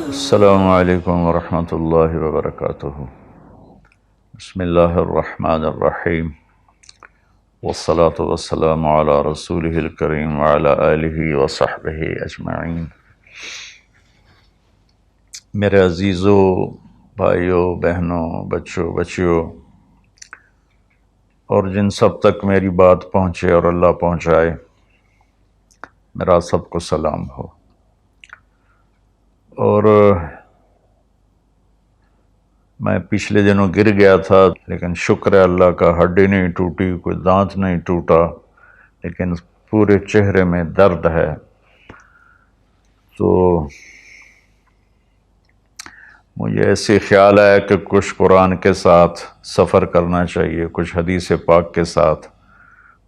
السلام علیکم ورحمۃ اللہ وبرکاتہ۔ بسم اللہ الرحمن الرحیم، والصلاة والسلام علی رسولہ الکریم وعلی آلہ وصحبہ اجمعین۔ میرے عزیزوں، بھائیوں، بہنوں، بچوں، بچیوں، اور جن سب تک میری بات پہنچے اور اللہ پہنچائے، میرا سب کو سلام ہو۔ اور میں پچھلے دنوں گر گیا تھا، لیکن شکر ہے اللہ کا، ہڈی نہیں ٹوٹی، کوئی دانت نہیں ٹوٹا، لیکن پورے چہرے میں درد ہے۔ تو مجھے ایسے خیال آیا کہ کچھ قرآن کے ساتھ سفر کرنا چاہیے، کچھ حدیث پاک کے ساتھ۔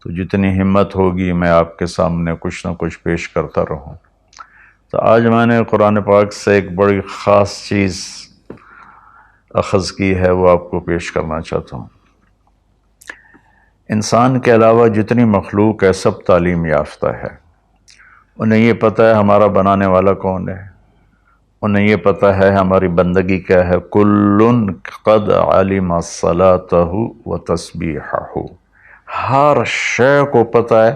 تو جتنی ہمت ہوگی میں آپ کے سامنے کچھ نہ کچھ پیش کرتا رہوں۔ تو آج میں نے قرآن پاک سے ایک بڑی خاص چیز اخذ کی ہے، وہ آپ کو پیش کرنا چاہتا ہوں۔ انسان کے علاوہ جتنی مخلوق ہے سب تعلیم یافتہ ہے۔ انہیں یہ پتہ ہے ہمارا بنانے والا کون ہے، انہیں یہ پتہ ہے ہماری بندگی کیا ہے۔ کل قد علم صلاتہ و تسبیحہ، ہر شے کو پتہ ہے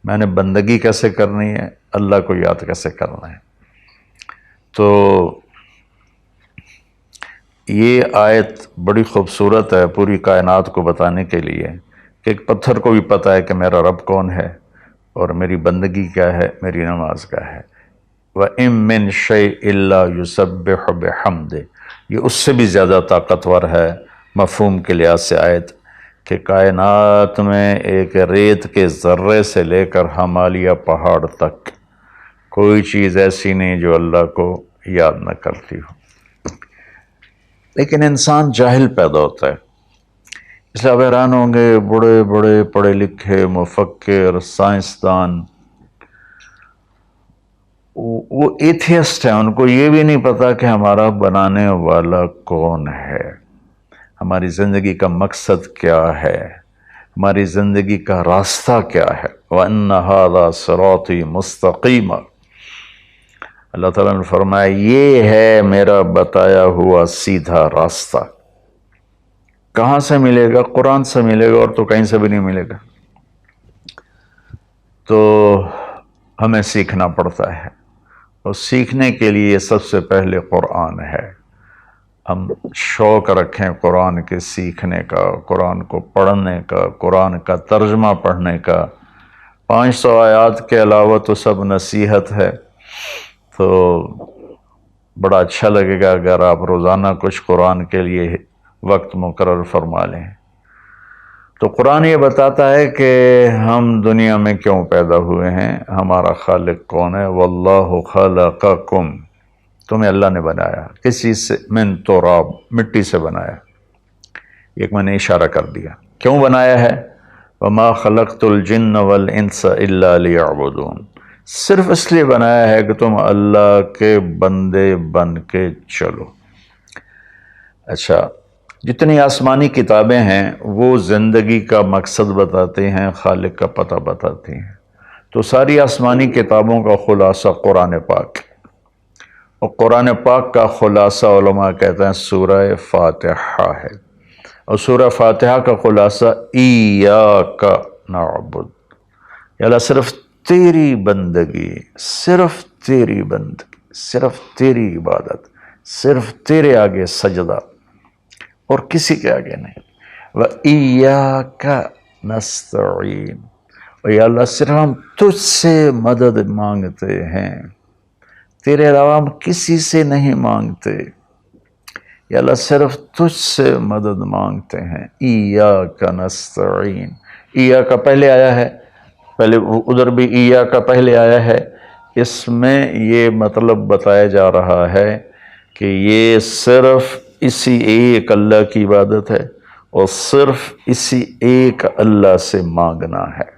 میں نے بندگی کیسے کرنی ہے، اللہ کو یاد کیسے کرنا ہے۔ تو یہ آیت بڑی خوبصورت ہے پوری کائنات کو بتانے کے لیے کہ ایک پتھر کو بھی پتہ ہے کہ میرا رب کون ہے اور میری بندگی کیا ہے، میری نماز کیا ہے۔ وَإِن مِّن شَيْءٍ إِلَّا يُسَبِّحُ بِحَمْدِهِ، یہ اس سے بھی زیادہ طاقتور ہے مفہوم کے لحاظ سے آیت، کہ کائنات میں ایک ریت کے ذرے سے لے کر ہمالیہ پہاڑ تک کوئی چیز ایسی نہیں جو اللہ کو یاد نہ کرتی ہو۔ لیکن انسان جاہل پیدا ہوتا ہے، اس لیے آپ حیران ہوں گے بڑے بڑے پڑھے لکھے مفکر، سائنسدان، وہ ایتھیسٹ ہیں، ان کو یہ بھی نہیں پتا کہ ہمارا بنانے والا کون ہے، ہماری زندگی کا مقصد کیا ہے، ہماری زندگی کا راستہ کیا ہے۔ وَأَنَّ هَذَا صِرَاطِي مُسْتَقِيمًا، اللہ تعالیٰ نے فرمایا یہ ہے میرا بتایا ہوا سیدھا راستہ۔ کہاں سے ملے گا؟ قرآن سے ملے گا، اور تو کہیں سے بھی نہیں ملے گا۔ تو ہمیں سیکھنا پڑتا ہے، اور سیکھنے کے لیے سب سے پہلے قرآن ہے۔ ہم شوق رکھیں قرآن کے سیکھنے کا، قرآن کو پڑھنے کا، قرآن کا ترجمہ پڑھنے کا۔ 500 آیات کے علاوہ تو سب نصیحت ہے، تو بڑا اچھا لگے گا اگر آپ روزانہ کچھ قرآن کے لیے وقت مقرر فرما لیں۔ تو قرآن یہ بتاتا ہے کہ ہم دنیا میں کیوں پیدا ہوئے ہیں، ہمارا خالق کون ہے۔ واللہ خلقکم، تمہیں اللہ نے بنایا، کس چیز سے؟ من تراب، مٹی سے بنایا۔ ایک میں نے اشارہ کر دیا کیوں بنایا ہے۔ وما خلقت الجن والانس الا لیعبدون، صرف اس لیے بنایا ہے کہ تم اللہ کے بندے بن کے چلو۔ اچھا، جتنی آسمانی کتابیں ہیں وہ زندگی کا مقصد بتاتے ہیں، خالق کا پتہ بتاتی ہیں۔ تو ساری آسمانی کتابوں کا خلاصہ قرآن پاک، اور قرآن پاک کا خلاصہ علماء کہتے ہیں سورہ فاتحہ ہے، اور سورہ فاتحہ کا خلاصہ ایاک نعبد، یا اللہ صرف تیری بندگی، صرف تیری بندگی، صرف تیری عبادت، صرف تیرے آگے سجدہ، اور کسی کے آگے نہیں۔ وَإِيَّاكَ نَسْتَعِينُ، اور یا اللہ صرف ہم تجھ سے مدد مانگتے ہیں، تیرے علاوہ ہم کسی سے نہیں مانگتے، یا اللہ صرف تجھ سے مدد مانگتے ہیں۔ ایاک نستعین، ایاک پہلے آیا ہے، پہلے ادھر بھی ایاک پہلے آیا ہے۔ اس میں یہ مطلب بتایا جا رہا ہے کہ یہ صرف اسی ایک اللہ کی عبادت ہے، اور صرف اسی ایک اللہ سے مانگنا ہے۔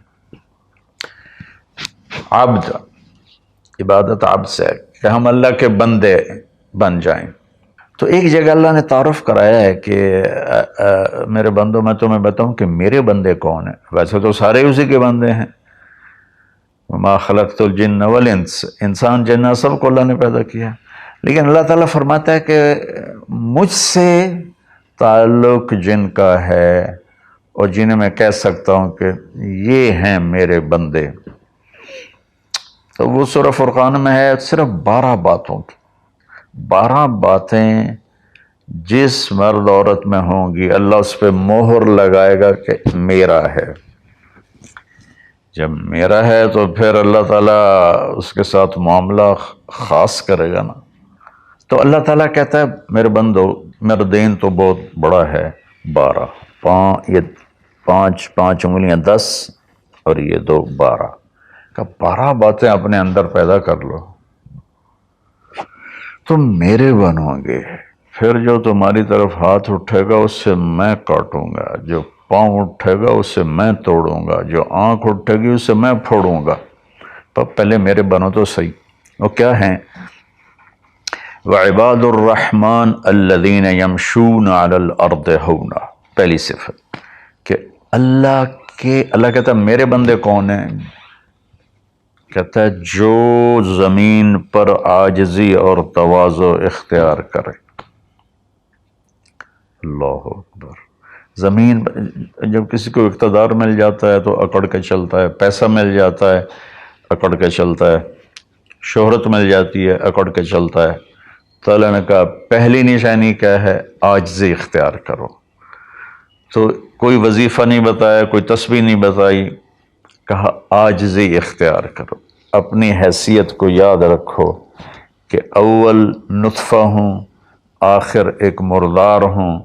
عبد، عبادت عبد سے ہے کہ ہم اللہ کے بندے بن جائیں۔ تو ایک جگہ اللہ نے تعارف کرایا ہے کہ میرے بندوں، میں تمہیں بتاؤں کہ میرے بندے کون ہیں۔ ویسے تو سارے اسی کے بندے ہیں، وما خلقت الجن والانس، انسان جنات سب کو اللہ نے پیدا کیا، لیکن اللہ تعالیٰ فرماتا ہے کہ مجھ سے تعلق جن کا ہے اور جنہیں میں کہہ سکتا ہوں کہ یہ ہیں میرے بندے، تو وہ سورہ فرقان میں ہے صرف 12 باتوں کی، 12 باتیں جس مرد عورت میں ہوں گی اللہ اس پہ مہر لگائے گا کہ میرا ہے۔ جب میرا ہے تو پھر اللہ تعالیٰ اس کے ساتھ معاملہ خاص کرے گا نا۔ تو اللہ تعالیٰ کہتا ہے میرے بندو میرا دین تو بہت بڑا ہے، 12، یہ 5 انگلیاں 10 اور یہ 2 12 کا 12 باتیں اپنے اندر پیدا کر لو، تم میرے بنو گے، پھر جو تمہاری طرف ہاتھ اٹھے گا اس سے میں کاٹوں گا، جو پاؤں اٹھے گا اس سے میں توڑوں گا، جو آنکھ اٹھے گی اس سے میں پھوڑوں گا، پر پہلے میرے بنو تو صحیح۔ وہ کیا ہیں؟ وعباد الرحمن الذین یمشون علی الارض ہونا، پہلی صفت کہ اللہ کہتا ہے میرے بندے کون ہیں؟ کہتا ہے جو زمین پر عاجزی اور تواضع اختیار کرے۔ اللہ اکبر۔ زمین جب کسی کو اقتدار مل جاتا ہے تو اکڑ کے چلتا ہے، پیسہ مل جاتا ہے اکڑ کے چلتا ہے، شہرت مل جاتی ہے اکڑ کے چلتا ہے، تو اللہ نے کہا پہلی نشانی کیا ہے؟ عاجزی اختیار کرو۔ تو کوئی وظیفہ نہیں بتایا، کوئی تسبیح نہیں بتائی، کہا عاجزی اختیار کرو، اپنی حیثیت کو یاد رکھو کہ اول نطفہ ہوں، آخر ایک مردار ہوں،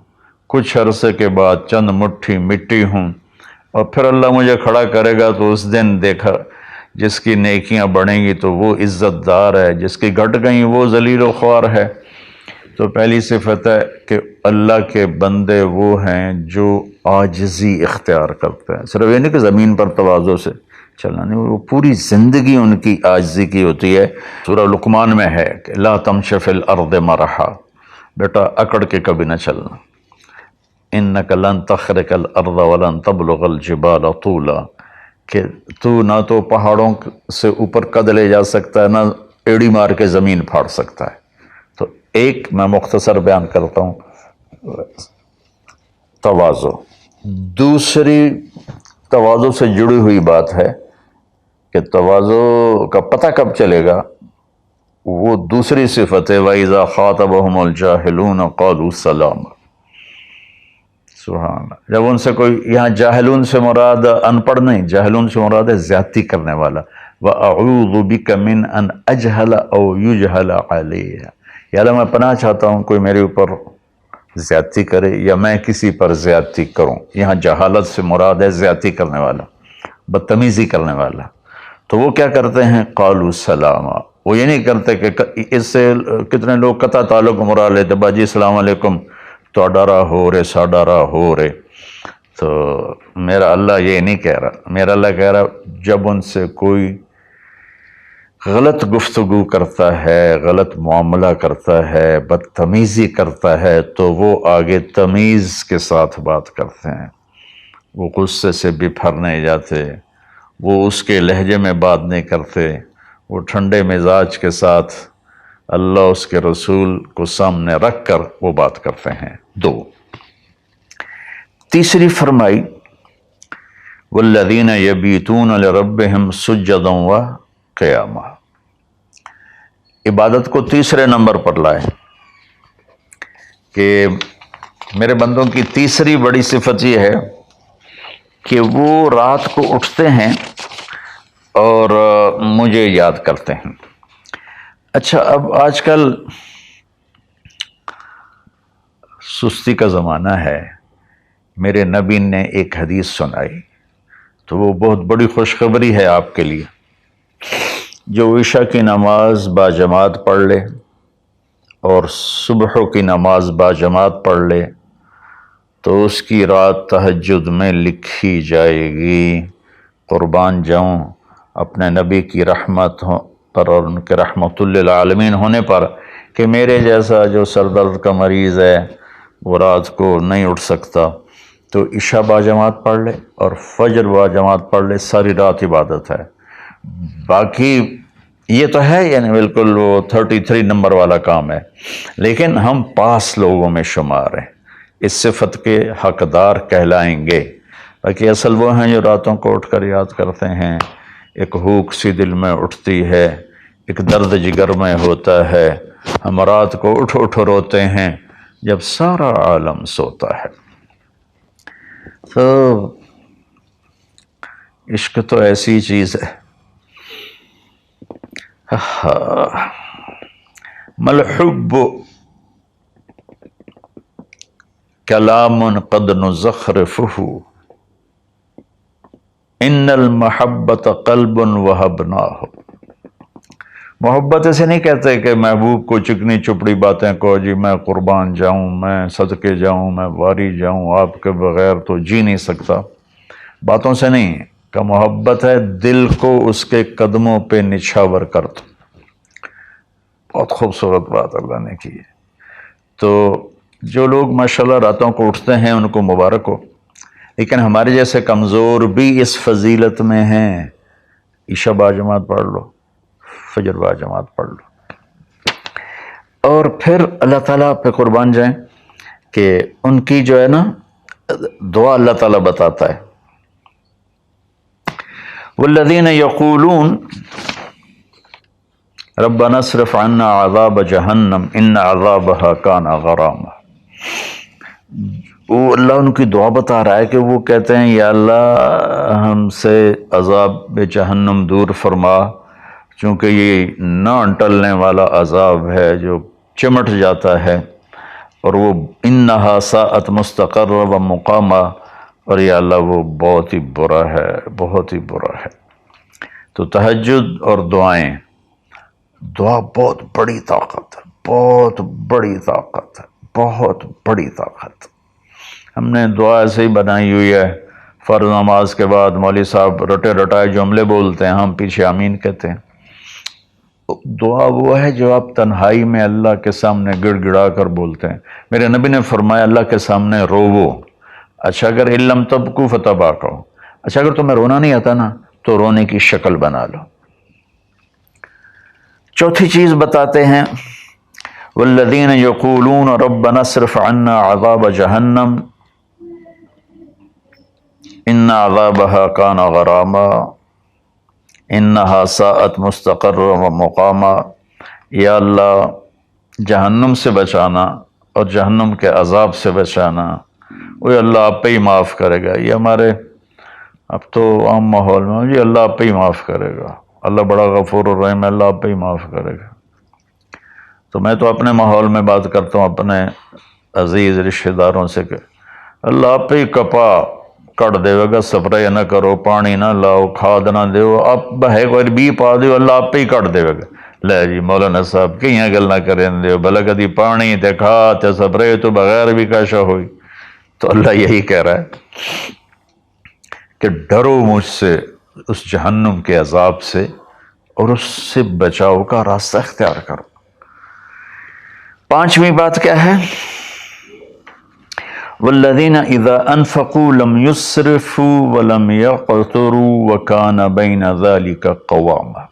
کچھ عرصے کے بعد چند مٹھی مٹی ہوں، اور پھر اللہ مجھے کھڑا کرے گا تو اس دن دیکھا جس کی نیکیاں بڑھیں گی تو وہ عزت دار ہے، جس کی گھٹ گئیں وہ ذلیل و خوار ہے۔ تو پہلی صفت ہے کہ اللہ کے بندے وہ ہیں جو عاجزی اختیار کرتے ہیں، صرف یہ نہیں کہ زمین پر تواضع سے چلنا نہیں، وہ پوری زندگی ان کی عاجزی کی ہوتی ہے۔ سورہ لقمان میں ہے کہ لا تمش فی الارض مرحا، بیٹا اکڑ کے کبھی نہ چلنا، انک لن تخرق الارض ولن تبلغ الجبال طولا، کہ تو نہ تو پہاڑوں سے اوپر قد لے جا سکتا ہے، نہ ایڑی مار کے زمین پھاڑ سکتا ہے۔ تو ایک میں مختصر بیان کرتا ہوں تواضع، دوسری تواضع سے جڑی ہوئی بات ہے کہ تواضع کا پتہ کب چلے گا؟ وہ دوسری صفت ہے وَإِذَا خَاطَبَهُمُ الْجَاهِلُونَ قَالُوا سَلَامًا۔ سبحان اللہ۔ جب ان سے کوئی، یہاں جاہلون سے مراد ان پڑھ نہیں، جاہلون سے مراد ہے زیادتی کرنے والا، وَأَعُوذُ بِكَ مِنْ أَنْ أَجْهَلَ أَوْ يُجْهَلَ عَلَيَّ، یا اللہ میں پناہ چاہتا ہوں کوئی میرے اوپر زیادتی کرے یا میں کسی پر زیادتی کروں۔ یہاں جہالت سے مراد ہے زیادتی کرنے والا، بدتمیزی کرنے والا۔ تو وہ کیا کرتے ہیں؟ قالوا سلاما، وہ یہ نہیں کرتے کہ اس سے کتنے لوگ قطع تعلق مرا لیتے، باجی السلام علیکم، تو ڈرا ہو رے سا ڈرا ہو رے۔ تو میرا اللہ یہ نہیں کہہ رہا، میرا اللہ کہہ رہا جب ان سے کوئی غلط گفتگو کرتا ہے، غلط معاملہ کرتا ہے، بدتمیزی کرتا ہے، تو وہ آگے تمیز کے ساتھ بات کرتے ہیں، وہ غصے سے بپھر نہیں جاتے، وہ اس کے لہجے میں بات نہیں کرتے، وہ ٹھنڈے مزاج کے ساتھ اللہ اس کے رسول کو سامنے رکھ کر وہ بات کرتے ہیں۔ 2، تیسری فرمائی والذین یبیتون لربہم سجدا وقیاما، عبادت کو تیسرے نمبر پر لائے کہ میرے بندوں کی تیسری بڑی صفت یہ ہے کہ وہ رات کو اٹھتے ہیں اور مجھے یاد کرتے ہیں۔ اچھا، اب آج کل سستی کا زمانہ ہے، میرے نبی نے ایک حدیث سنائی تو وہ بہت بڑی خوشخبری ہے آپ کے لیے۔ جو عشاء کی نماز باجماعت پڑھ لے اور صبح کی نماز باجماعت پڑھ لے تو اس کی رات تہجد میں لکھی جائے گی۔ قربان جاؤں اپنے نبی کی رحمت پر اور ان کے رحمت للعالمین ہونے پر کہ میرے جیسا جو سر درد کا مریض ہے وہ رات کو نہیں اٹھ سکتا تو عشاء باجماعت پڑھ لے اور فجر باجماعت پڑھ لے، ساری رات عبادت ہے۔ باقی یہ تو ہے یعنی بالکل وہ 33 نمبر والا کام ہے، لیکن ہم پاس لوگوں میں شمار ہیں، اس صفت کے حقدار کہلائیں گے۔ باقی اصل وہ ہیں جو راتوں کو اٹھ کر یاد کرتے ہیں، ایک ہوک سی دل میں اٹھتی ہے، ایک درد جگر میں ہوتا ہے، ہم رات کو اٹھ اٹھ روتے ہیں جب سارا عالم سوتا ہے۔ تو عشق تو ایسی چیز ہے۔ ملحب کلام قد نزخرفہ ان المحبت قلب وہبناہ۔ محبت اسے نہیں کہتے کہ محبوب کو چکنی چپڑی باتیں کو، جی میں قربان جاؤں، میں صدقے جاؤں، میں واری جاؤں، آپ کے بغیر تو جی نہیں سکتا، باتوں سے نہیں کہ محبت ہے دل کو اس کے قدموں پہ نچھاور کر دو۔ بہت خوبصورت بات اللہ نے کی ہے۔ تو جو لوگ ماشاءاللہ راتوں کو اٹھتے ہیں ان کو مبارک ہو، لیکن ہمارے جیسے کمزور بھی اس فضیلت میں ہیں۔ عشاء باجماعت پڑھ لو، فجر باجماعت پڑھ لو، اور پھر اللہ تعالیٰ پہ قربان جائیں کہ ان کی جو ہے نا دعا اللہ تعالیٰ بتاتا ہے، والذین یقولون ربنا اصرف عنا عذاب جہنم ان عذابها کان غراما۔ وہ اللہ ان کی دعا بتا رہا ہے کہ وہ کہتے ہیں یا اللہ ہم سے عذاب جہنم دور فرما، چونکہ یہ نہ ٹلنے والا عذاب ہے جو چمٹ جاتا ہے، اور وہ انہا ساءت مستقرا و مقاما، اور یا اللہ وہ بہت ہی برا ہے، بہت ہی برا ہے۔ تو تہجد اور دعائیں، دعا بہت بڑی طاقت ہے، بہت بڑی طاقت ہے، بہت بڑی طاقت۔ ہم نے دعا ایسے ہی بنائی ہوئی ہے، فرض نماز کے بعد مولوی صاحب رٹے رٹائے جملے بولتے ہیں، ہم پیچھے آمین کہتے ہیں۔ دعا وہ ہے جو آپ تنہائی میں اللہ کے سامنے گڑ گڑا کر بولتے ہیں۔ میرے نبی نے فرمایا اللہ کے سامنے روو، اچھا اگر علم تبکو فتباکو، اچھا اگر تمہیں رونا نہیں آتا نا تو رونے کی شکل بنا لو۔ چوتھی چیز بتاتے ہیں، والذین یقولون ربنا اصرف عنا عذاب جہنم ان عذابها کان غراما انہا ساءت مستقرا و مقاما۔ یا اللہ جہنم سے بچانا اور جہنم کے عذاب سے بچانا، وہ اللہ آپ پہ ہی معاف کرے گا۔ یہ ہمارے اب تو عام ماحول میں جی اللہ آپ پہ ہی معاف کرے گا، اللہ بڑا غفور الرحیم ہے، اللہ آپ پہ ہی معاف کرے گا۔ تو میں تو اپنے ماحول میں بات کرتا ہوں اپنے عزیز رشتہ داروں سے کہ اللہ آپ پہ ہی کپا کٹ دے گا، سپرے نہ کرو، پانی نہ لاؤ، کھاد نہ دیو، آپ بہے کوئی بی پا دیو، اللہ آپ پہ ہی کٹ دے گا۔ لے جی مولانا صاحب کہیں گل نہ کریں دیو، بھلا کدی پانی تے کھاد تے سپرے تو بغیر بھی کاشا ہوئی۔ تو اللہ یہی کہہ رہا ہے کہ ڈرو مجھ سے اس جہنم کے عذاب سے اور اس سے بچاؤ کا راستہ اختیار کرو۔ پانچویں بات کیا ہے؟ والذین اذا انفقوا لم یسرفوا ولم یقتروا وکان بین ذلک قواما۔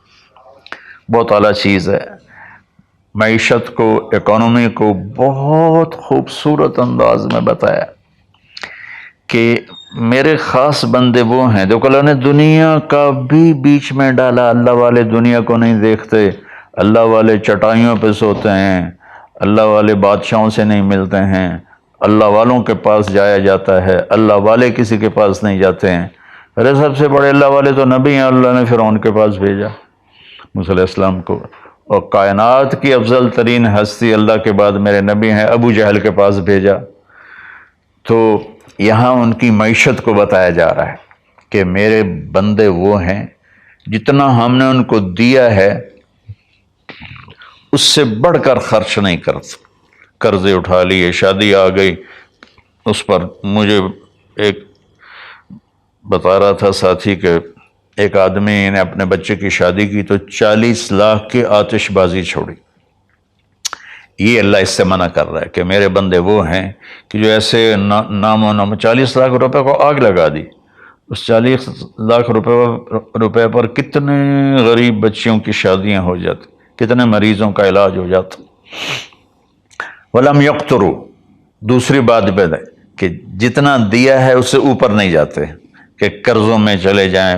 بہت اعلیٰ چیز ہے، معیشت کو، اکانومی کو بہت خوبصورت انداز میں بتایا کہ میرے خاص بندے وہ ہیں، دیکھو اللہ نے دنیا کا بھی بیچ میں ڈالا۔ اللہ والے دنیا کو نہیں دیکھتے، اللہ والے چٹائیوں پہ سوتے ہیں، اللہ والے بادشاہوں سے نہیں ملتے ہیں، اللہ والوں کے پاس جایا جاتا ہے، اللہ والے کسی کے پاس نہیں جاتے ہیں۔ ارے سب سے بڑے اللہ والے تو نبی ہیں، اللہ نے فرعون کے پاس بھیجا موسیٰ علیہ السلام کو، اور کائنات کی افضل ترین ہستی اللہ کے بعد میرے نبی ہیں، ابو جہل کے پاس بھیجا۔ تو یہاں ان کی معیشت کو بتایا جا رہا ہے کہ میرے بندے وہ ہیں جتنا ہم نے ان کو دیا ہے اس سے بڑھ کر خرچ نہیں کرتے۔ قرضے اٹھا لیے، شادی آ گئی، اس پر مجھے ایک بتا رہا تھا ساتھی کہ ایک آدمی نے اپنے بچے کی شادی کی تو 40 لاکھ کی آتش بازی چھوڑی۔ یہ اللہ اس سے منع کر رہا ہے کہ میرے بندے وہ ہیں کہ جو ایسے نام و نام 40 لاکھ روپے کو آگ لگا دی، اس 40 لاکھ روپے پر کتنے غریب بچیوں کی شادیاں ہو جاتی، کتنے مریضوں کا علاج ہو جاتا۔ وَلَمْ يَقْتُرُوا، دوسری بات ہے کہ جتنا دیا ہے اس سے اوپر نہیں جاتے کہ قرضوں میں چلے جائیں،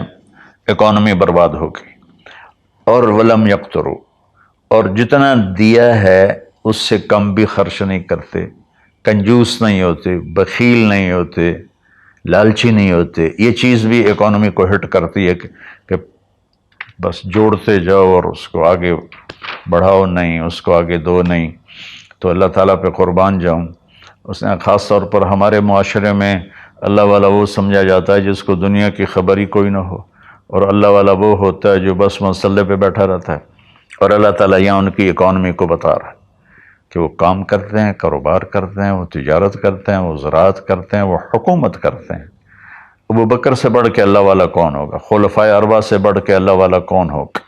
اکانومی برباد ہو گئی۔ اور وَلَمْ يَقْتُرُوا، اور جتنا دیا ہے اس سے کم بھی خرچ نہیں کرتے، کنجوس نہیں ہوتے، بخیل نہیں ہوتے، لالچی نہیں ہوتے۔ یہ چیز بھی اکانومی کو ہٹ کرتی ہے کہ بس جوڑتے جاؤ اور اس کو آگے بڑھاؤ نہیں، اس کو آگے دو نہیں۔ تو اللہ تعالیٰ پہ قربان جاؤں، اس نے خاص طور پر ہمارے معاشرے میں اللہ والا وہ سمجھا جاتا ہے جس کو دنیا کی خبر ہی کوئی نہ ہو، اور اللہ والا وہ ہوتا ہے جو بس مسلح پہ بیٹھا رہتا ہے۔ اور اللہ تعالیٰ یہاں ان کی اکانومی کو بتا رہا ہے کہ وہ کام کرتے ہیں، کاروبار کرتے ہیں، وہ تجارت کرتے ہیں، وہ زراعت کرتے ہیں، وہ حکومت کرتے ہیں۔ ابو بکر سے بڑھ کے اللہ والا کون ہوگا؟ خلفائے اربعہ سے بڑھ کے اللہ والا کون ہوگا؟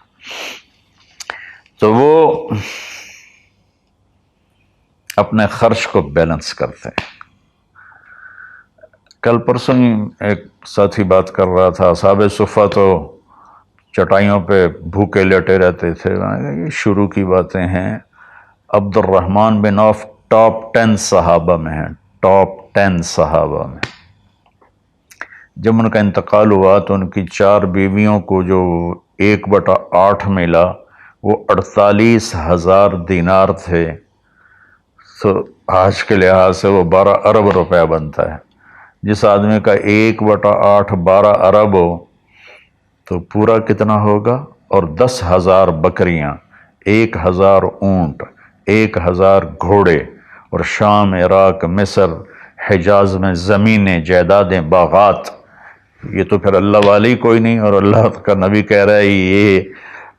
تو وہ اپنے خرچ کو بیلنس کرتے ہیں۔ کل پرسوں ہی ایک ساتھی بات کر رہا تھا، اصحاب صفہ تو چٹائیوں پہ بھوکے لیٹے رہتے تھے۔ یہ شروع کی باتیں ہیں۔ عبد الرحمن بن عوف ٹاپ 10 صحابہ میں ہیں، ٹاپ 10 صحابہ میں۔ جب ان کا انتقال ہوا تو ان کی 4 بیویوں کو جو 1/8 ملا وہ 48,000 دینار تھے۔ تو آج کے لحاظ سے وہ 12 ارب روپیہ بنتا ہے۔ جس آدمی کا 1/8 12 ارب ہو تو پورا کتنا ہوگا؟ اور 10,000 بکریاں، 1,000 اونٹ، 1,000 گھوڑے، اور شام، عراق، مصر، حجاز میں زمینیں، جائیدادیں، باغات۔ یہ تو پھر اللہ والی کوئی نہیں، اور اللہ کا نبی کہہ رہا ہے یہ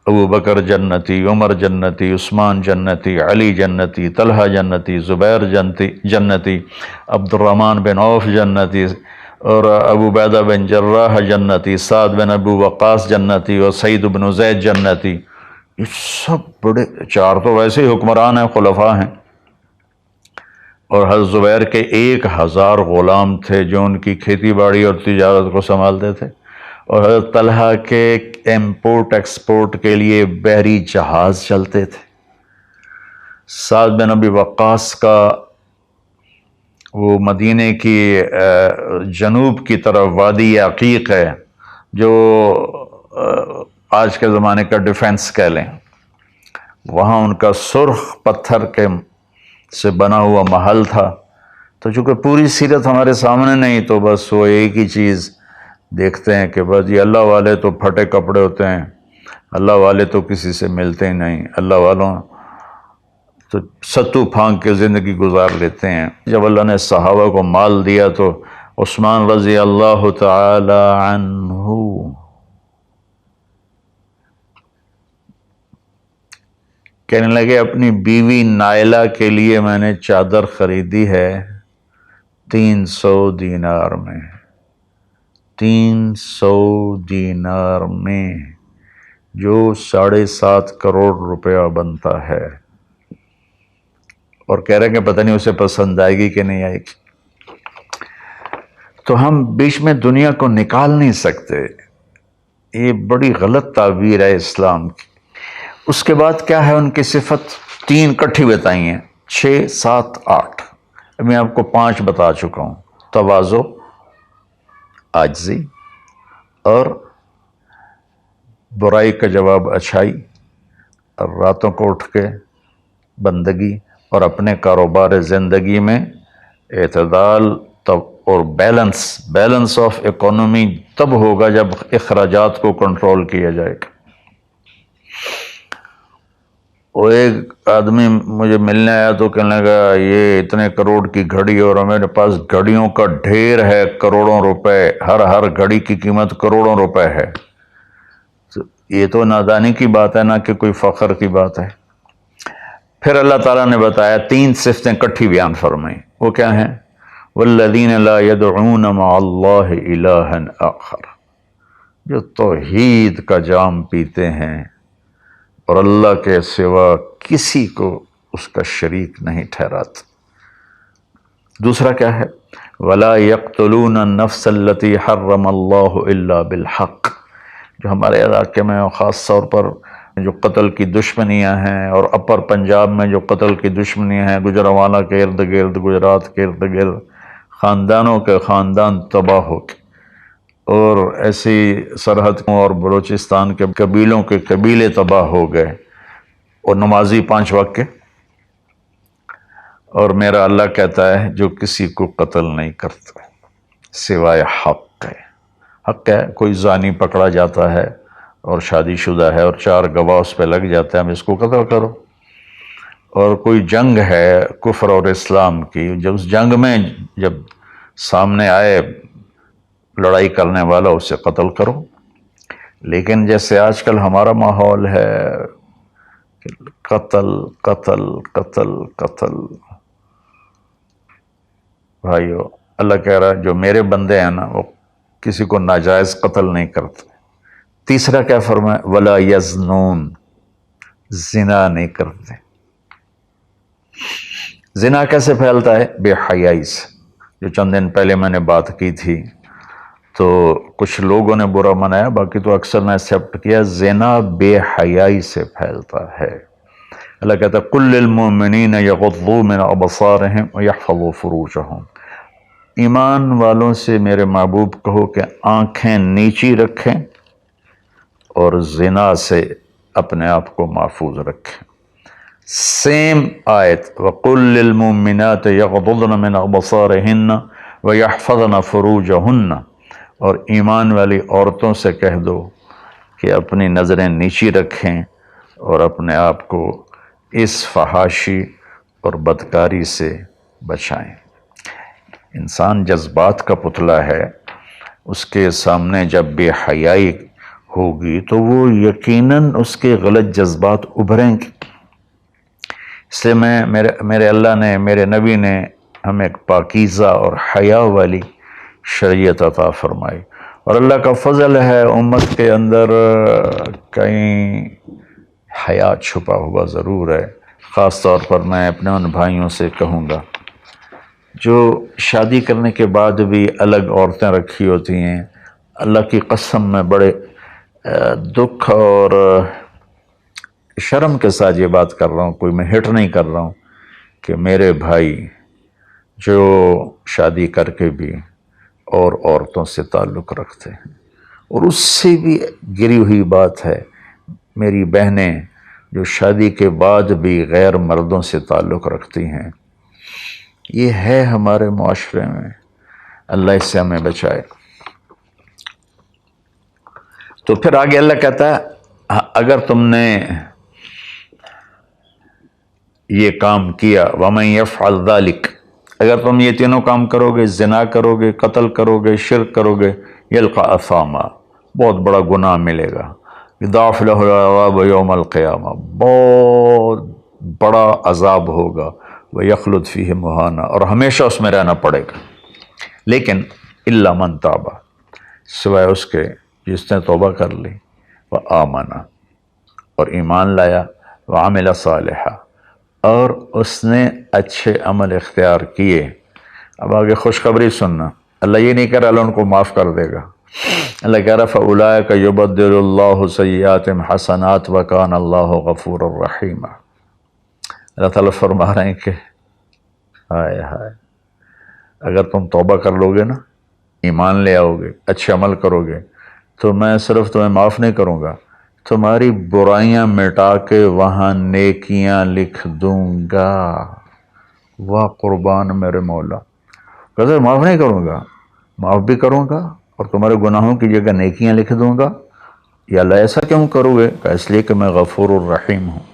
ابو بکر جنتی، عمر جنتی، عثمان جنتی، علی جنتی، طلحہ جنتی، زبیر جنتی، عبد الرحمن بن عوف جنتی، اور ابو عبیدہ بن جراح جنتی، سعد بن ابو وقاص جنتی، اور سعید بن زید جنتی۔ یہ سب بڑے، 4 تو ویسے ہی حکمران ہیں، خلفاء ہیں۔ اور حضرت زبیر کے 1,000 غلام تھے جو ان کی کھیتی باڑی اور تجارت کو سنبھالتے تھے۔ اور حضرت طلحہ کے امپورٹ ایکسپورٹ کے لیے بحری جہاز چلتے تھے۔ سعد بن ابی وقاص کا وہ مدینے کی جنوب کی طرف وادی عقیق ہے جو آج کے زمانے کا ڈیفنس کہہ لیں، وہاں ان کا سرخ پتھر کے سے بنا ہوا محل تھا۔ تو چونکہ پوری سیرت ہمارے سامنے نہیں تو بس وہ ایک ہی چیز دیکھتے ہیں کہ بس یہ اللہ والے تو پھٹے کپڑے ہوتے ہیں، اللہ والے تو کسی سے ملتے ہی نہیں، اللہ والوں تو ستو پھانک کے زندگی گزار لیتے ہیں۔ جب اللہ نے صحابہ کو مال دیا تو عثمان رضی اللہ تعالی عنہ کہنے لگے اپنی بیوی نائلہ کے لیے میں نے چادر خریدی ہے 300 دینار میں، 300 دینار میں، جو 7.5 کروڑ روپیہ بنتا ہے۔ اور کہہ رہے کہ پتہ نہیں اسے پسند آئے گی کہ نہیں آئے گی۔ تو ہم بیچ میں دنیا کو نکال نہیں سکتے، یہ بڑی غلط تعبیر ہے اسلام کی۔ اس کے بعد کیا ہے ان کی صفت؟ 3 کٹھی بتائی ہیں، 6، 7، 8۔ میں آپ کو 5 بتا چکا ہوں۔ تواضع، عاجزی، اور برائی کا جواب اچھائی، اور راتوں کو اٹھ کے بندگی، اور اپنے کاروبار زندگی میں اعتدال اور بیلنس آف اکانومی تب ہوگا جب اخراجات کو کنٹرول کیا جائے گا۔ وہ ایک آدمی مجھے ملنے آیا تو کہنے لگا یہ اتنے کروڑ کی گھڑی، اور میرے پاس گھڑیوں کا ڈھیر ہے، کروڑوں روپے، ہر گھڑی کی قیمت کروڑوں روپے ہے۔ یہ تو نادانی کی بات ہے، نہ کہ کوئی فخر کی بات ہے۔ پھر اللہ تعالیٰ نے بتایا 3 صفتیں کٹھی بیان فرمائیں، وہ کیا ہیں؟ والذین لا يدعون مع اللہ الہا آخر، جو توحید کا جام پیتے ہیں اور اللہ کے سوا کسی کو اس کا شریک نہیں ٹھہراتے۔ دوسرا کیا ہے؟ ولا یقتلون النفس التي حرم اللہ الا بالحق، جو ہمارے علاقے میں خاص طور پر جو قتل کی دشمنیاں ہیں، اور اپر پنجاب میں جو قتل کی دشمنیاں ہیں، گجرانوالہ کے ارد گرد، گجرات کے ارد گرد خاندانوں کے خاندان تباہ ہو گئے، اور ایسی سرحد اور بلوچستان کے قبیلوں کے قبیلے تباہ ہو گئے، اور نمازی 5 وقت کے۔ اور میرا اللہ کہتا ہے جو کسی کو قتل نہیں کرتا سوائے حق ہے۔ حق ہے، کوئی زانی پکڑا جاتا ہے اور شادی شدہ ہے اور 4 گواہ اس پہ لگ جاتے ہیں، ہم اس کو قتل کرو۔ اور کوئی جنگ ہے کفر اور اسلام کی، جب اس جنگ میں جب سامنے آئے لڑائی کرنے والا اسے قتل کرو۔ لیکن جیسے آج کل ہمارا ماحول ہے قتل قتل قتل قتل، بھائیو اللہ کہہ رہا ہے جو میرے بندے ہیں نا وہ کسی کو ناجائز قتل نہیں کرتے۔ تیسرا کیا فرمایا؟ ولا یزنون، زنا نہیں کرتے۔ زنا کیسے پھیلتا ہے؟ بے حیائی سے، جو چند دن پہلے میں نے بات کی تھی، تو کچھ لوگوں نے برا منایا، باقی تو اکثر نے ایکسیپٹ کیا۔ زنا بے حیائی سے پھیلتا ہے۔ اللہ کہتا ہے قل للمؤمنین یغضوا من ابصارہم ویحفظوا فروجہم، ایمان والوں سے میرے محبوب کہو کہ آنکھیں نیچی رکھیں اور زنا سے اپنے آپ کو محفوظ رکھیں۔ سیم آیت وقل للمؤمنات یغضضن من ابصارہن ویحفظن فروجہن، اور ایمان والی عورتوں سے کہہ دو کہ اپنی نظریں نیچی رکھیں اور اپنے آپ کو اس فحاشی اور بدکاری سے بچائیں۔ انسان جذبات کا پتلا ہے، اس کے سامنے جب بے حیائی ہوگی تو وہ یقیناً اس کے غلط جذبات ابھریں گے۔ اس لیے میرے اللہ نے، میرے نبی نے ہمیں ایک پاکیزہ اور حیا والی شریعت عطا فرمائی، اور اللہ کا فضل ہے امت کے اندر کہیں حیا چھپا ہوا ضرور ہے۔ خاص طور پر میں اپنے ان بھائیوں سے کہوں گا جو شادی کرنے کے بعد بھی الگ عورتیں رکھی ہوتی ہیں، اللہ کی قسم میں بڑے دکھ اور شرم کے ساتھ یہ بات کر رہا ہوں، کوئی میں ہٹ نہیں کر رہا ہوں، کہ میرے بھائی جو شادی کر کے بھی اور عورتوں سے تعلق رکھتے ہیں، اور اس سے بھی گری ہوئی بات ہے میری بہنیں جو شادی کے بعد بھی غیر مردوں سے تعلق رکھتی ہیں۔ یہ ہے ہمارے معاشرے میں، اللہ اس سے ہمیں بچائے۔ تو پھر آگے اللہ کہتا ہے اگر تم نے یہ کام کیا وَمَن يَفْعَلْ ذَلِكَ، اگر تم یہ تینوں کام کرو گے، زنا کرو گے، قتل کرو گے، شرک کرو گے، يَلْقَ أَثَامًا، بہت بڑا گناہ ملے گا، يُضَاعَفْ لَهُ الْعَذَابُ يَوْمَ الْقِيَامَةِ، بہت بڑا عذاب ہوگا، وَيَخْلُدْ فِيهِ مُهَانًا، اور ہمیشہ اس میں رہنا پڑے گا۔ لیکن إِلَّا مَن تَابَ، سوائے اس کے جس نے توبہ کر لی، وَآمَنَ، اور ایمان لایا، وَعَمِلَ صَالِحًا، اور اس نے اچھے عمل اختیار کیے۔ اب آگے خوشخبری سننا، اللہ یہ نہیں کہہ رہا اللہ ان کو معاف کر دے گا، اللہ کہہ رہا فَأُولَٰئِكَ يُبَدِّلُ اللَّهُ سَيِّئَاتِهِمْ حَسَنَاتٍ وَكَانَ اللَّهُ غَفُورًا رَحِيمًا۔ اللہ تعالیٰ فرما رہے ہیں کہ ہائے ہائے، اگر تم توبہ کر لو گے نا، ایمان لے آؤ گے، اچھے عمل کرو گے، تو میں صرف تمہیں معاف نہیں کروں گا، تمہاری برائیاں مٹا کے وہاں نیکیاں لکھ دوں گا۔ واہ قربان میرے مولا، کہتے معاف نہیں کروں گا، معاف بھی کروں گا اور تمہارے گناہوں کی جگہ نیکیاں لکھ دوں گا۔ یا اللہ ایسا کیوں کرو گے؟ کہ اس لیے کہ میں غفور الرحیم ہوں۔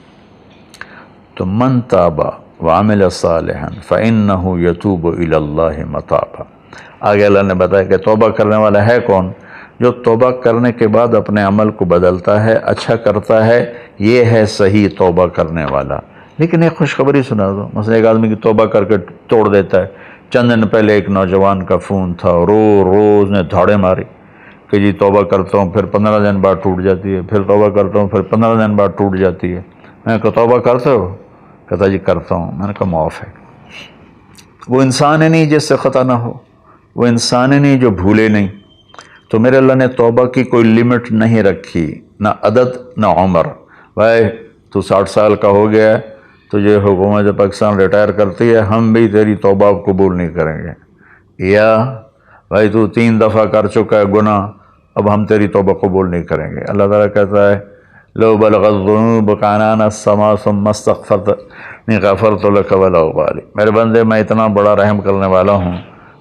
تو من تاب وعمل صالحا فإنہ یتوب الی اللہ متابا، آگے اللہ نے بتایا کہ توبہ کرنے والا ہے کون؟ جو توبہ کرنے کے بعد اپنے عمل کو بدلتا ہے، اچھا کرتا ہے، یہ ہے صحیح توبہ کرنے والا۔ لیکن ایک خوشخبری سنا دو، مثلا ایک آدمی کی توبہ کر کے توڑ دیتا ہے۔ چند دن پہلے ایک نوجوان کا فون تھا، روز نے دھاڑے ماری کہ جی توبہ کرتا ہوں، پھر 15 دن بعد ٹوٹ جاتی ہے، پھر توبہ کرتا ہوں، پھر 15 دن بعد ٹوٹ جاتی ہے۔ میں نے کہا توبہ کرتے ہو؟ کہتا جی کرتا ہوں۔ میں نے کہا معاف ہے۔ وہ انسان ہی نہیں جس سے خطا نہ ہو۔ وہ انسان ہی نہیں جو بھولے نہیں. تو میرے اللہ نے توبہ کی کوئی لمٹ نہیں رکھی، نہ عدد نہ عمر. بھائی تو 60 سال کا ہو گیا ہے، تجھے حکومت پاکستان ریٹائر کرتی ہے، ہم بھی تیری توبہ قبول نہیں کریں گے. یا بھائی تو 3 دفعہ کر چکا ہے گناہ، اب ہم تیری توبہ قبول نہیں کریں گے. اللہ تعالیٰ کہتا ہے لو بلغت الذنوب عنان السماء ثم استغفرتنی غفرت لک ولا ابالی. میرے بندے میں اتنا بڑا رحم کرنے والا ہوں،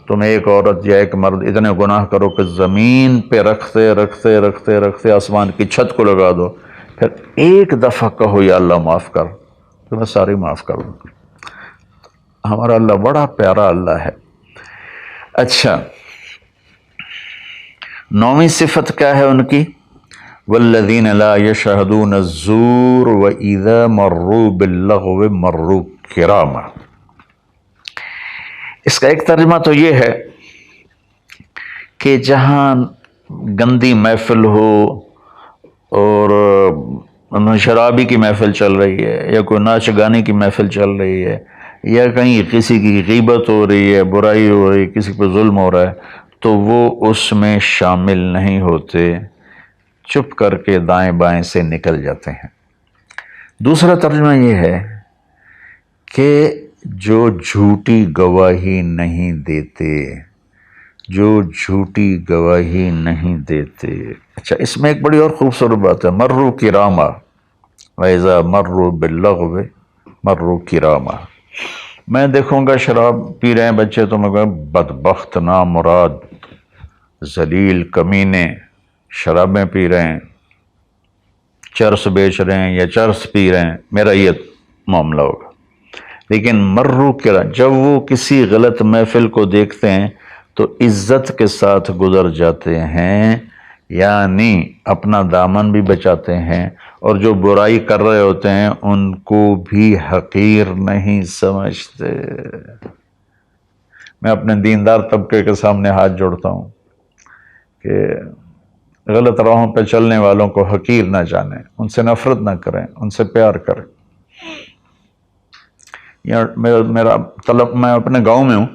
تم ایک عورت یا ایک مرد اتنے گناہ کرو کہ زمین پہ رکھتے رکھتے رکھتے رکھتے آسمان کی چھت کو لگا دو، پھر ایک دفعہ کہو یا اللہ معاف کر، تو میں ساری معاف کر دوں. ہمارا اللہ بڑا پیارا اللہ ہے. اچھا، 9ویں صفت کیا ہے ان کی؟ والذین لا یشہدون الزور واذا مروا باللغو مروا کراما. اس کا ایک ترجمہ تو یہ ہے کہ جہاں گندی محفل ہو اور شرابی کی محفل چل رہی ہے، یا کوئی ناچ گانے کی محفل چل رہی ہے، یا کہیں کسی کی غیبت ہو رہی ہے، برائی ہو رہی ہے، کسی پہ ظلم ہو رہا ہے، تو وہ اس میں شامل نہیں ہوتے، چپ کر کے دائیں بائیں سے نکل جاتے ہیں. دوسرا ترجمہ یہ ہے کہ جو جھوٹی گواہی نہیں دیتے، جو جھوٹی گواہی نہیں دیتے. اچھا، اس میں ایک بڑی اور خوبصورت بات ہے، مروا کراما وَإِذَا مروا باللغو مروا کراما. میں دیکھوں گا شراب پی رہے ہیں بچے تو میں کہوں بدبخت، نامراد، ذلیل، کمینے، شرابیں پی رہے ہیں، چرس بیچ رہے ہیں یا چرس پی رہے ہیں، میرا یہ معاملہ ہوگا. لیکن مرو کرا، جب وہ کسی غلط محفل کو دیکھتے ہیں تو عزت کے ساتھ گزر جاتے ہیں، یعنی اپنا دامن بھی بچاتے ہیں، اور جو برائی کر رہے ہوتے ہیں ان کو بھی حقیر نہیں سمجھتے. میں اپنے دیندار طبقے کے سامنے ہاتھ جوڑتا ہوں کہ غلط راہوں پہ چلنے والوں کو حقیر نہ جانیں، ان سے نفرت نہ کریں، ان سے پیار کریں. میرا میں اپنے گاؤں میں ہوں،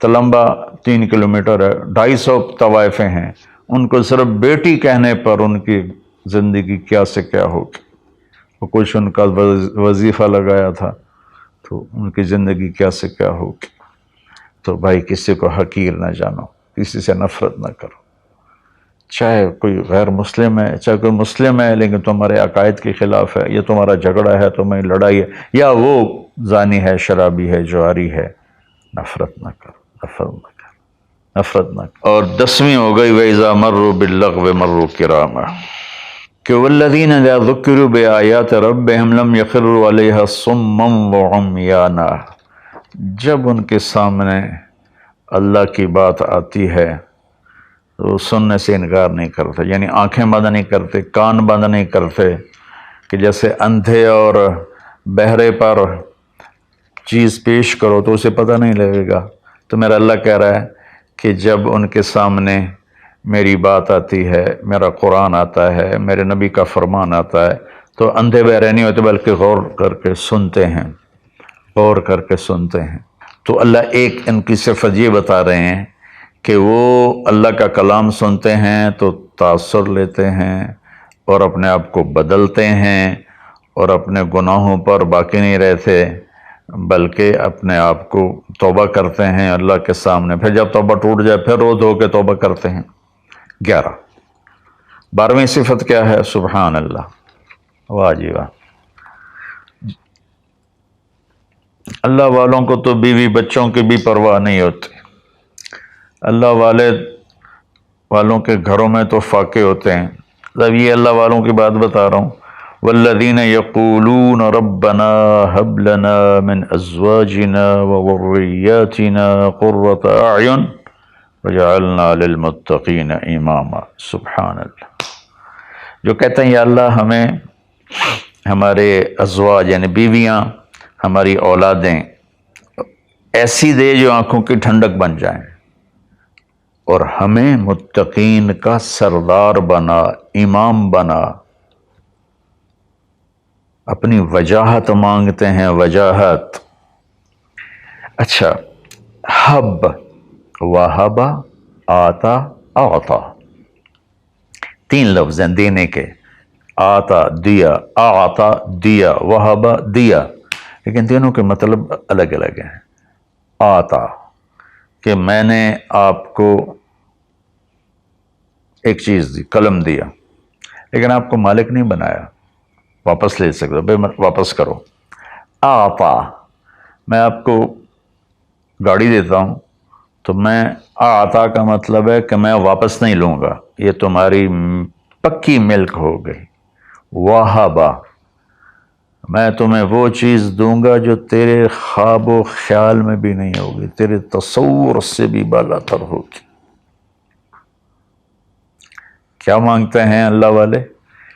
تلمبا 3 کلومیٹر ہے، 250 طوائفیں ہیں. ان کو صرف بیٹی کہنے پر ان کی زندگی کیا سے کیا ہوگی. وہ کچھ ان کا وظیفہ لگایا تھا تو ان کی زندگی کیا سے کیا ہوگی. تو بھائی کسی کو حقیر نہ جانو، کسی سے نفرت نہ کرو، چاہے کوئی غیر مسلم ہے، چاہے کوئی مسلم ہے لیکن تمہارے عقائد کے خلاف ہے، یا تمہارا جھگڑا ہے، تمہیں لڑائی ہے، یا وہ زانی ہے، شرابی ہے، جواری ہے، نفرت نہ کرو، نفرت نہ کرو، نفرت نہ کرو. اور 10ویں ہو گئی وَإِذَا مَرُّوا بِاللَّغْوِ مَرُّوا كِرَامًا، کہ وَالَّذِينَ إِذَا ذُكِّرُوا بِآيَاتِ رَبِّهِمْ لَمْ يَخِرُّوا عَلَيْهَا صُمًّا وَعُمْيَانًا. جب ان کے سامنے اللہ کی بات آتی ہے تو سننے سے انکار نہیں کرتے، یعنی آنکھیں بند نہیں کرتے، کان بند نہیں کرتے، کہ جیسے اندھے اور بہرے پر چیز پیش کرو تو اسے پتہ نہیں لگے گا. تو میرا اللہ کہہ رہا ہے کہ جب ان کے سامنے میری بات آتی ہے، میرا قرآن آتا ہے، میرے نبی کا فرمان آتا ہے، تو اندھے بہرے نہیں ہوتے بلکہ غور کر کے سنتے ہیں، غور کر کے سنتے ہیں. تو اللہ ایک ان کی صفت یہ بتا رہے ہیں کہ وہ اللہ کا کلام سنتے ہیں تو تاثر لیتے ہیں اور اپنے آپ کو بدلتے ہیں، اور اپنے گناہوں پر باقی نہیں رہتے بلکہ اپنے آپ کو توبہ کرتے ہیں اللہ کے سامنے. پھر جب توبہ ٹوٹ جائے پھر رو دھو کے توبہ کرتے ہیں. 12ویں صفت کیا ہے؟ سبحان اللہ. واہ جی واہ. اللہ والوں کو تو بیوی بچوں کی بھی پرواہ نہیں ہوتی. اللہ والوں کے گھروں میں تو فاقے ہوتے ہیں. اب یہ اللہ والوں کی بات بتا رہا ہوں. والذین یقولون ربنا هب لنا من ازواجنا وذریاتنا قرۃ اعین وجعلنا للمتقین اماما. سبحان اللہ. جو کہتے ہیں یا اللہ ہمیں ہمارے ازواج یعنی بیویاں، ہماری اولادیں ایسی دے جو آنکھوں کی ٹھنڈک بن جائیں، اور ہمیں متقین کا سردار بنا، امام بنا. اپنی وجاہت مانگتے ہیں، وجاہت. اچھا، حب وہبا، آتا، اعطا، 3 لفظ ہیں دینے کے، آتا دیا، اعطا دیا، وہبا دیا، لیکن تینوں کے مطلب الگ الگ ہیں۔ آتا کہ میں نے آپ کو ایک چیز دی، قلم دیا، لیکن آپ کو مالک نہیں بنایا، واپس لے سکتے بھائی واپس کرو۔ آتا میں آپ کو گاڑی دیتا ہوں تو میں آتا کا مطلب ہے کہ میں واپس نہیں لوں گا، یہ تمہاری پکی ملک ہو گئی۔ وہبا میں تمہیں وہ چیز دوں گا جو تیرے خواب و خیال میں بھی نہیں ہوگی، تیرے تصور سے بھی بالا تر ہوگی۔ کیا مانگتے ہیں اللہ والے؟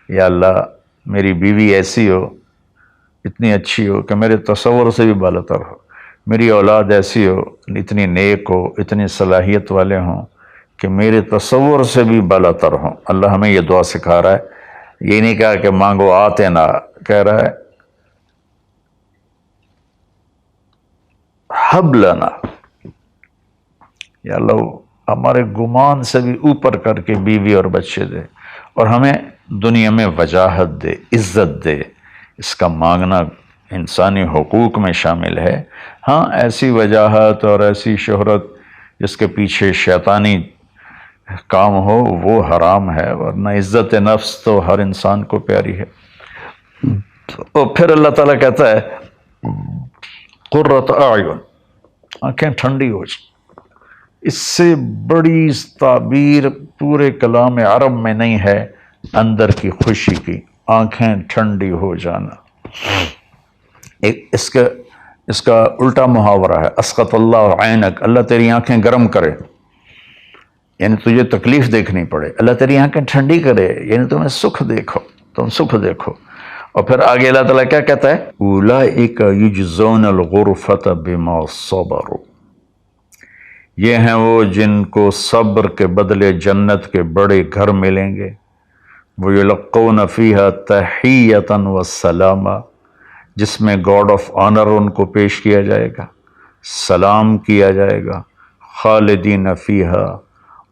یا اللہ میری بیوی ایسی ہو، اتنی اچھی ہو کہ میرے تصور سے بھی بالا تر ہو، میری اولاد ایسی ہو، اتنی نیک ہو، اتنی صلاحیت والے ہوں کہ میرے تصور سے بھی بالا تر ہوں۔ اللہ ہمیں یہ دعا سکھا رہا ہے، یہ نہیں کہا کہ مانگو آتے نہ، کہہ رہا ہے حب لنا، یا اللہ ہمارے گمان سے بھی اوپر کر کے بیوی اور بچے دے، اور ہمیں دنیا میں وجاہت دے، عزت دے۔ اس کا مانگنا انسانی حقوق میں شامل ہے۔ ہاں ایسی وجاہت اور ایسی شہرت جس کے پیچھے شیطانی کام ہو وہ حرام ہے، ورنہ عزت نفس تو ہر انسان کو پیاری ہے۔ اور پھر اللہ تعالیٰ کہتا ہے قرۃ اعین، آنکھیں ٹھنڈی ہو جائیں۔ اس سے بڑی تعبیر پورے کلام عرب میں نہیں ہے اندر کی خوشی کی، آنکھیں ٹھنڈی ہو جانا۔ اس کا الٹا محاورہ ہے اسقط اللہ عینک، اللہ تیری آنکھیں گرم کرے، یعنی تجھے تکلیف دیکھنی پڑے، اللہ تیری آنکھیں ٹھنڈی کرے، یعنی تمہیں سکھ دیکھو، تم سکھ دیکھو۔ اور پھر آگے اللہ تعالیٰ کیا کہتا ہے اولئک یجزون الغرفۃ بما صبروا، یہ ہیں وہ جن کو صبر کے بدلے جنت کے بڑے گھر ملیں گے۔ وَيُلَقَّوْنَ فِيهَا تَحِيَّةً وَالسَّلَامًا، جس میں گاڈ آف آنر ان کو پیش کیا جائے گا، سلام کیا جائے گا۔ خالدین فیہا،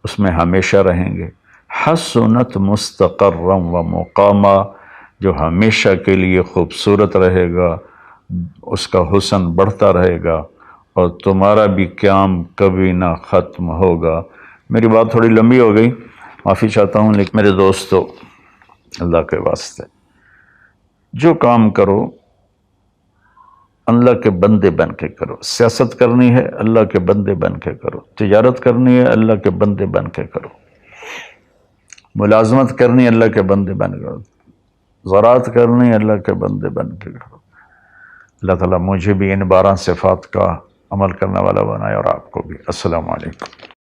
اس میں ہمیشہ رہیں گے۔ حسنت مستقرا و مقاما، جو ہمیشہ کے لیے خوبصورت رہے گا، اس کا حسن بڑھتا رہے گا، اور تمہارا بھی قیام کبھی نہ ختم ہوگا۔ میری بات تھوڑی لمبی ہو گئی، معافی چاہتا ہوں، لیکن میرے دوستو اللہ کے واسطے جو کام کرو اللہ کے بندے بن کے کرو۔ سیاست کرنی ہے اللہ کے بندے بن کے کرو، تجارت کرنی ہے اللہ کے بندے بن کے کرو، ملازمت کرنی ہے اللہ کے بندے بن کے کرو، زراعت کرنی ہے اللہ کے بندے بن کے کرو۔ اللہ تعالیٰ مجھے بھی ان 12 صفات کا عمل کرنے والا بنائے اور آپ کو بھی۔ السلام علیکم۔